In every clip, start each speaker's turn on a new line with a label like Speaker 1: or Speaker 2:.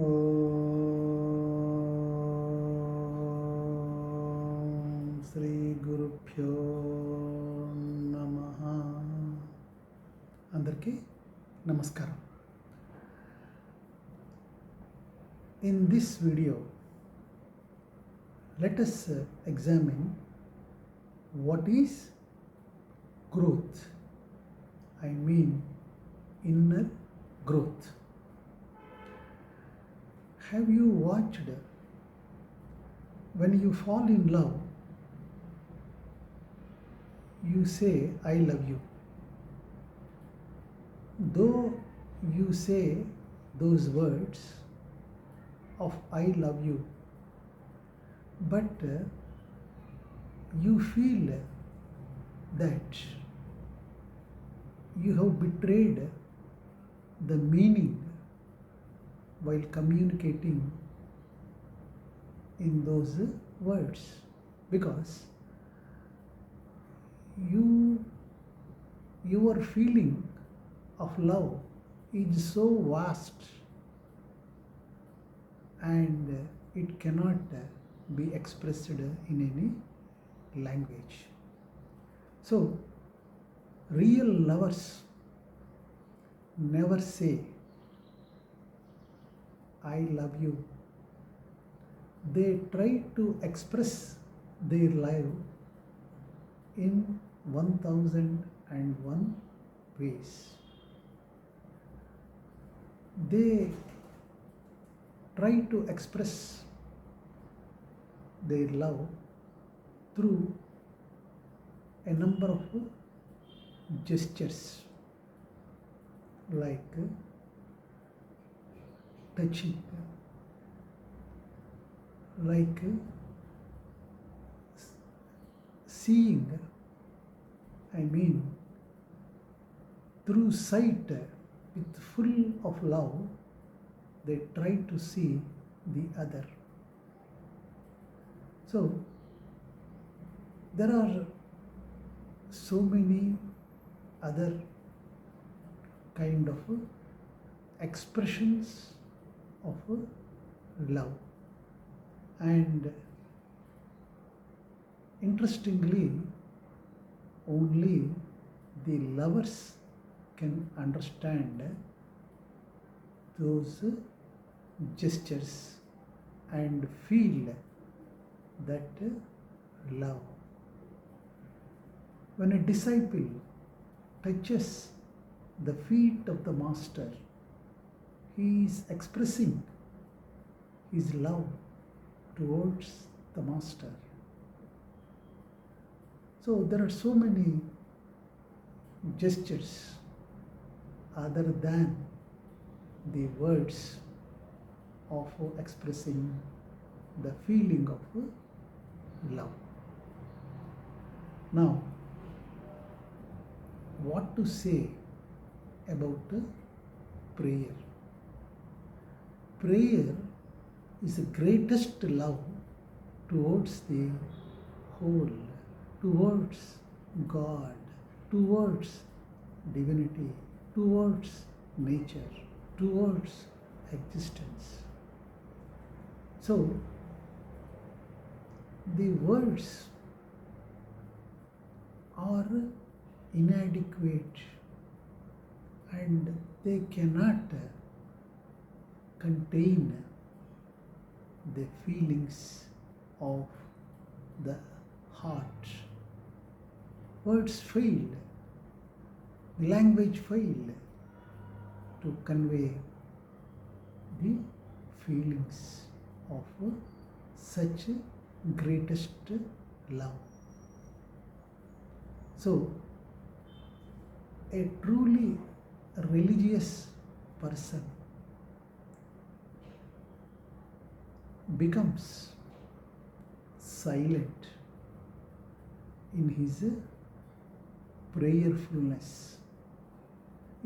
Speaker 1: ఓం శ్రీ గురుభ్యో నమః. అందరికీ నమస్కారం. In this video, let us examine what is growth. I mean inner growth. Have you watched when you fall in love, you say, I love you. Though you say those words of I love you, but you feel that you have betrayed the meaning while communicating in those words, because your feeling of love is so vast and it cannot be expressed in any language. So real lovers never say I love you. They try to express their love in 1001 ways. They try to express their love through a number of gestures, like touching, like seeing, I mean through sight, with full of love they try to see the other. So there are so many other kind of expressions of love, and interestingly only the lovers can understand those gestures and feel that love. When a disciple touches the feet of the master, he is expressing his love towards the master. So there are so many gestures other than the words of expressing the feeling of love. Now, what to say about prayer? Prayer is the greatest love towards the whole, towards God, towards divinity, towards nature, towards existence. So the words are inadequate and they cannot contain the feelings of the heart. Words fail, the language failed to convey the feelings of such greatest love. So a truly religious person becomes silent in his prayerfulness.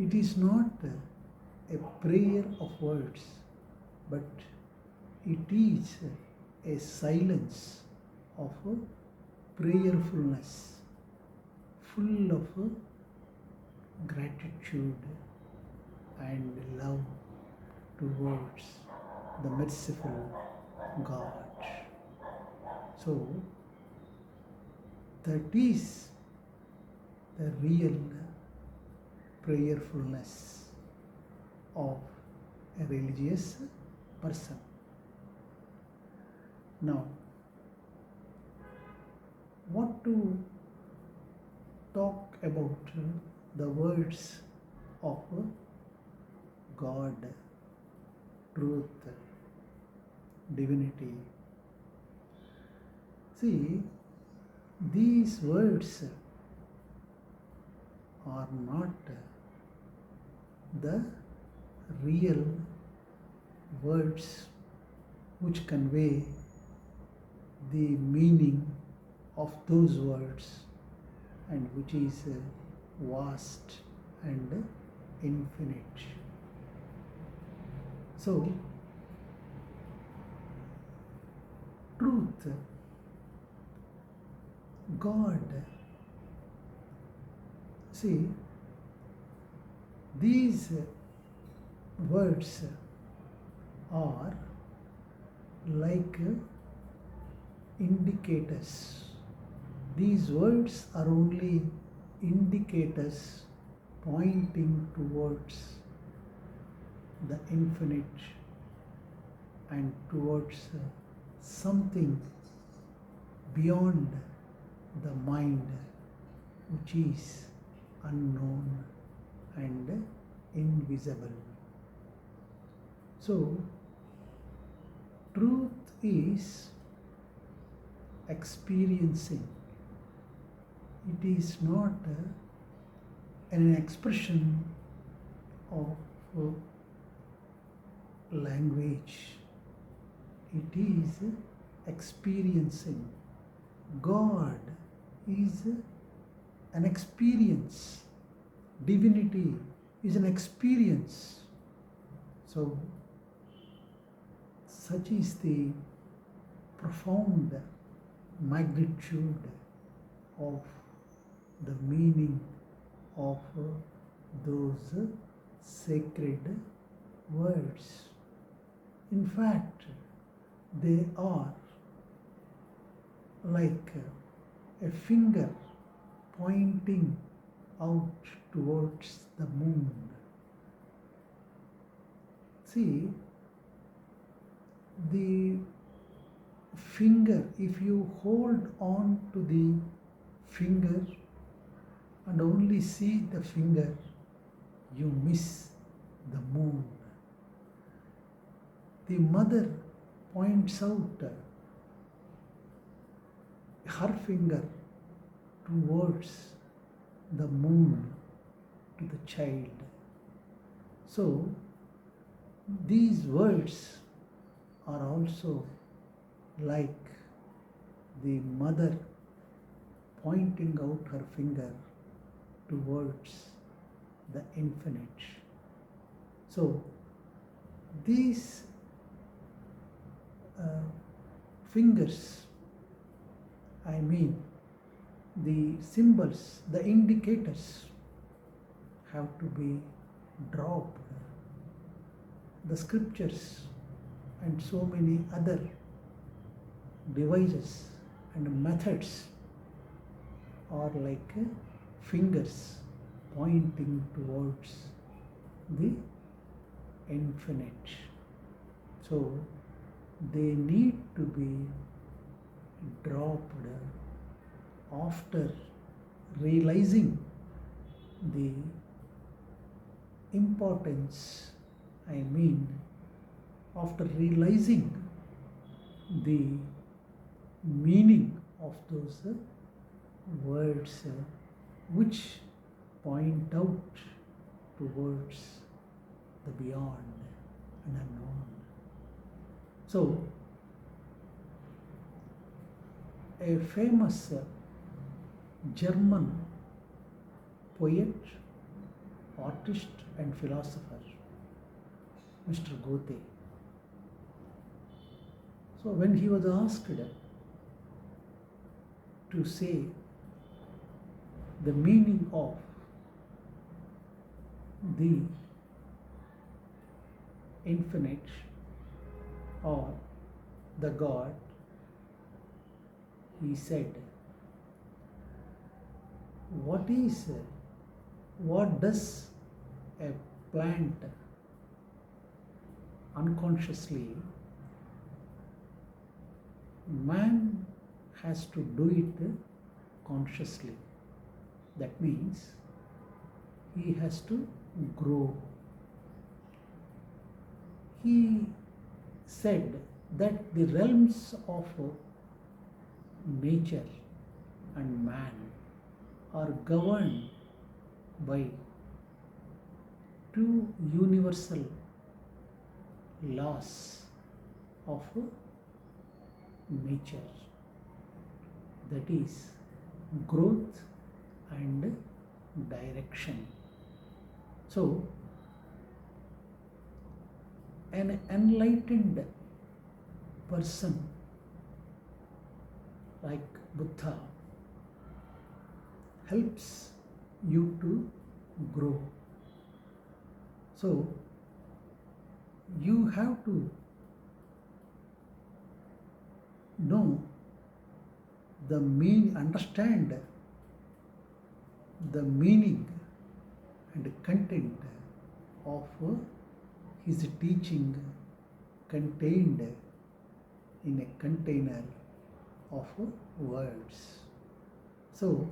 Speaker 1: It is not a prayer of words, but it is a silence of prayerfulness, full of gratitude and love towards the merciful God. So, that is the real prayerfulness of a religious person. Now, what to talk about the words of God, truth, divinity. See, these words are not the real words which convey the meaning of those words, and which is vast and infinite. So, truth, God, see, these words are like indicators. These words are only indicators pointing towards the infinite and towards something beyond the mind, which is unknown and invisible. So, truth is experiencing. It is not an expression of language. It is experiencing. God is an experience. Divinity is an experience. So, such is the profound magnitude of the meaning of those sacred words. In fact, they are like a finger pointing out towards the moon. See, the finger, if you hold on to the finger and only see the finger, you miss the moon. The mother points out her finger towards the moon to the child. So, these words are also like the mother pointing out her finger towards the infinite. So, these fingers, I mean the symbols, the indicators, have to be dropped. The scriptures and so many other devices and methods are like fingers pointing towards the infinite. So, they need to be dropped after realizing the importance, I mean, after realizing the meaning of those words which point out towards the beyond and unknown. So, a famous German poet, artist and philosopher, Mr. Goethe. So when he was asked to say the meaning of the infinite, or the God, he said, what does a plant unconsciously, man has to do it consciously. That means he has to grow. He said that the realms of nature and man are governed by two universal laws of nature, that is growth and direction. So an enlightened person like Buddha helps you to grow. So you have to understand the meaning and content of his teaching contained in a container of words. So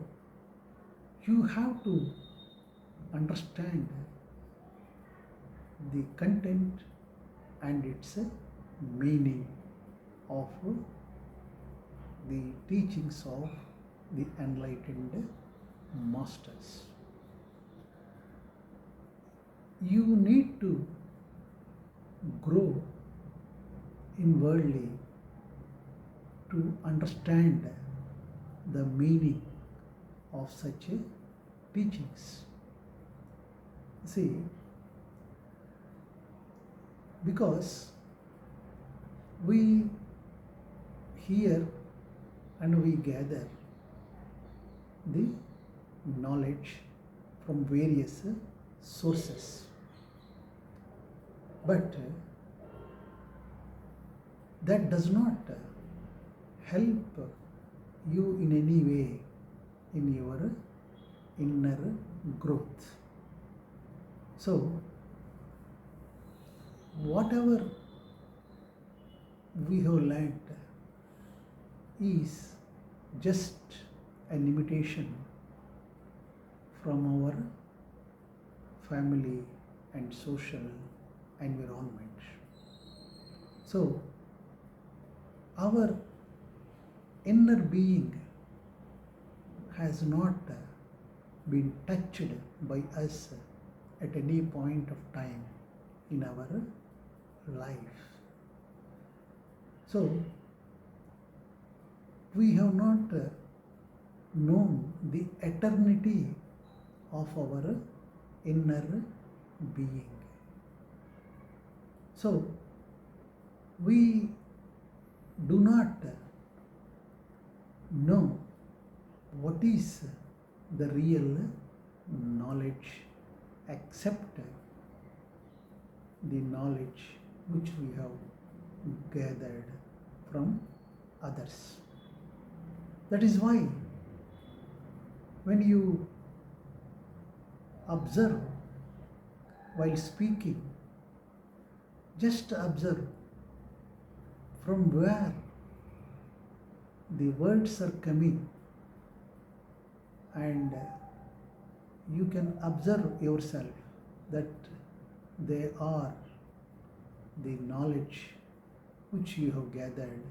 Speaker 1: you have to understand the content and its meaning of the teachings of the enlightened masters. You need to grow inwardly to understand the meaning of such teachings. See, because we hear and we gather the knowledge from various sources, but that does not help you in any way in your inner growth. So whatever we have learnt is just an imitation from our family and social environment. So our inner being has not been touched by us at any point of time in our life. So we have not known the eternity of our inner being. So we do not know what is the real knowledge except the knowledge which we have gathered from others. That is why when you observe while speaking, just observe from where the words are coming, and you can observe yourself that they are the knowledge which you have gathered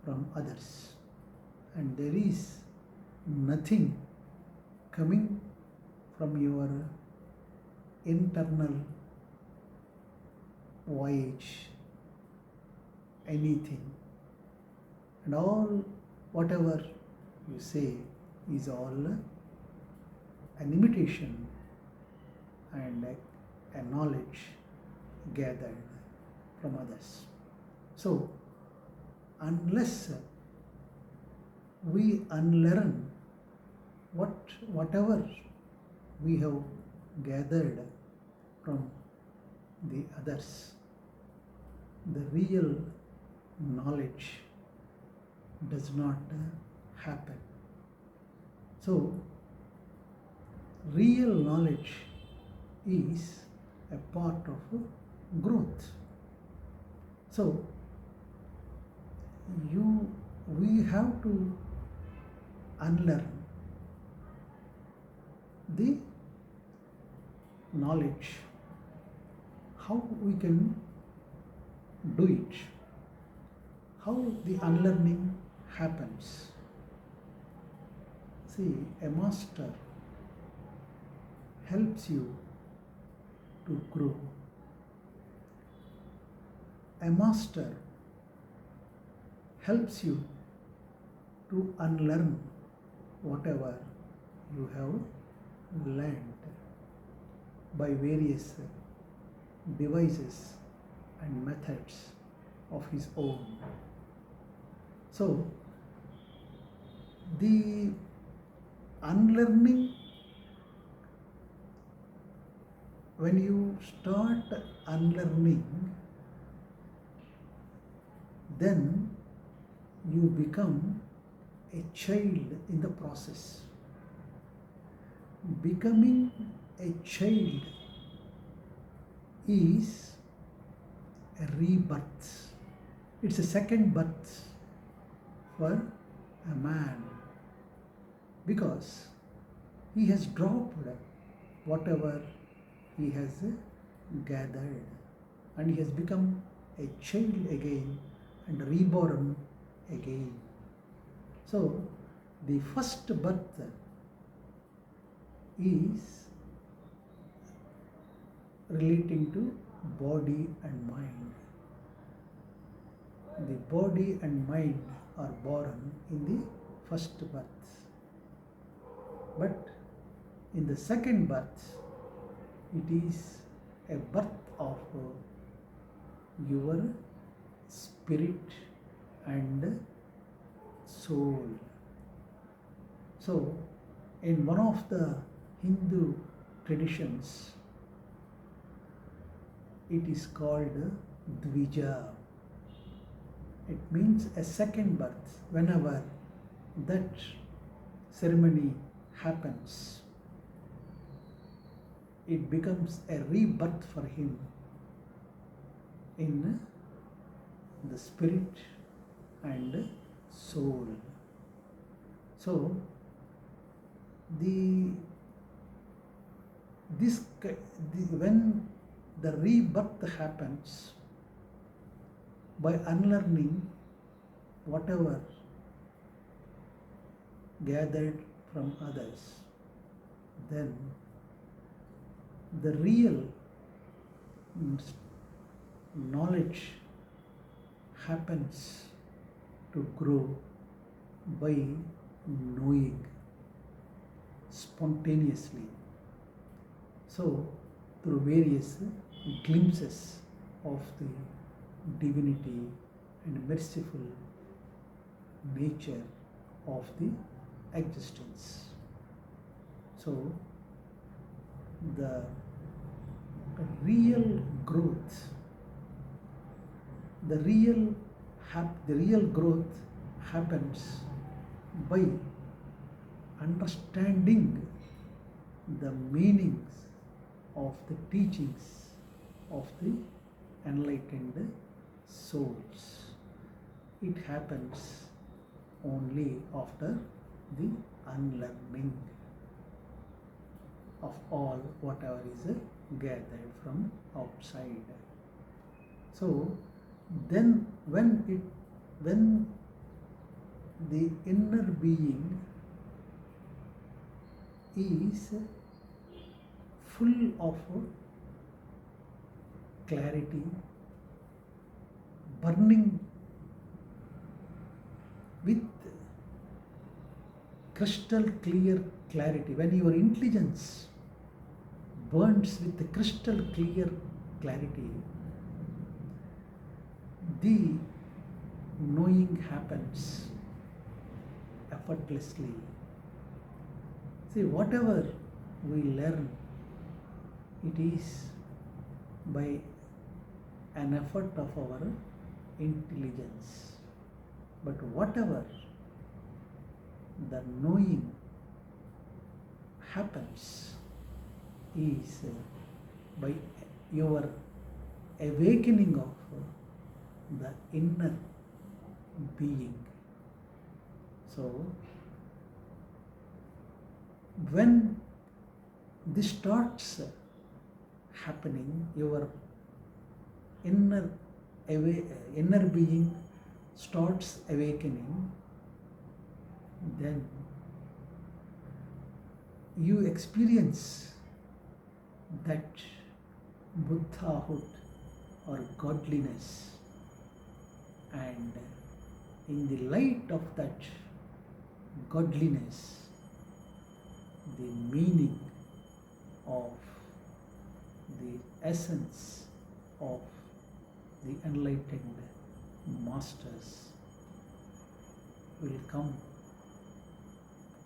Speaker 1: from others, and there is nothing coming from your internal voyage, anything, and all whatever you say is all an imitation and a knowledge gathered from others. So unless we unlearn whatever we have gathered from the others, the real knowledge does not happen. So, real knowledge is a part of growth. So, we have to unlearn the knowledge. How we can do it? How the unlearning happens? See, a master helps you to grow. A master helps you to unlearn whatever you have learned by various devices and methods of his own. So, the unlearning, when you start unlearning, then you become a child in the process. Becoming a child is a rebirth. It's a second birth for a man, because he has dropped whatever he has gathered and he has become a child again and reborn again. So, the first birth is relating to body and mind. The body and mind are born in the first birth. But in the second birth, it is a birth of your spirit and soul. So, in one of the Hindu traditions, it is called Dvija. It means a second birth. Whenever that ceremony happens, it becomes a rebirth for him in the spirit and soul. So, when the rebirth happens, by unlearning whatever gathered from others, then the real knowledge happens to grow by knowing spontaneously. So, through various glimpses of the divinity and merciful nature of the existence. So, the real growth, the real growth happens by understanding the meanings of the teachings of the enlightened souls. It happens only after the unlearning of all whatever is gathered from outside. So then when the inner being is full of clarity, burning with crystal clear clarity, when your intelligence burns with the crystal clear clarity, the knowing happens effortlessly. See, whatever we learn, it is by an effort of our intelligence. But whatever the knowing happens is by your awakening of the inner being. So, when this starts happening, your inner being starts awakening, then you experience that Buddhahood or godliness, and in the light of that godliness, the meaning of the essence of the enlightened masters will come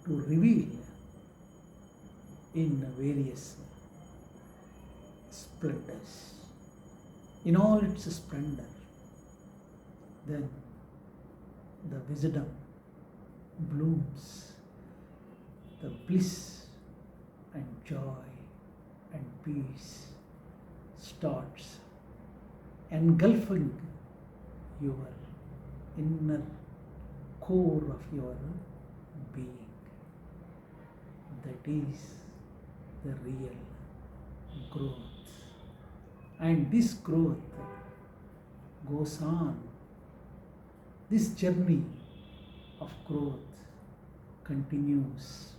Speaker 1: to reveal in various splendors, in all its splendor. Then the wisdom blooms, the bliss and joy and peace starts engulfing your inner core of your being. That is the real growth. And this growth goes on. This journey of growth continues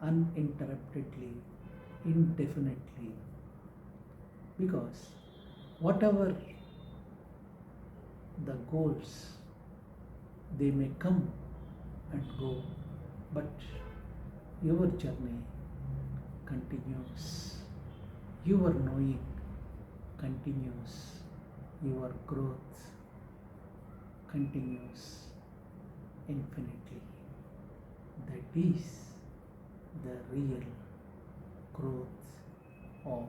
Speaker 1: uninterruptedly, indefinitely, because whatever the goals, they may come and go, but your journey continues, your knowing continues, your growth continues infinitely. That is the real growth of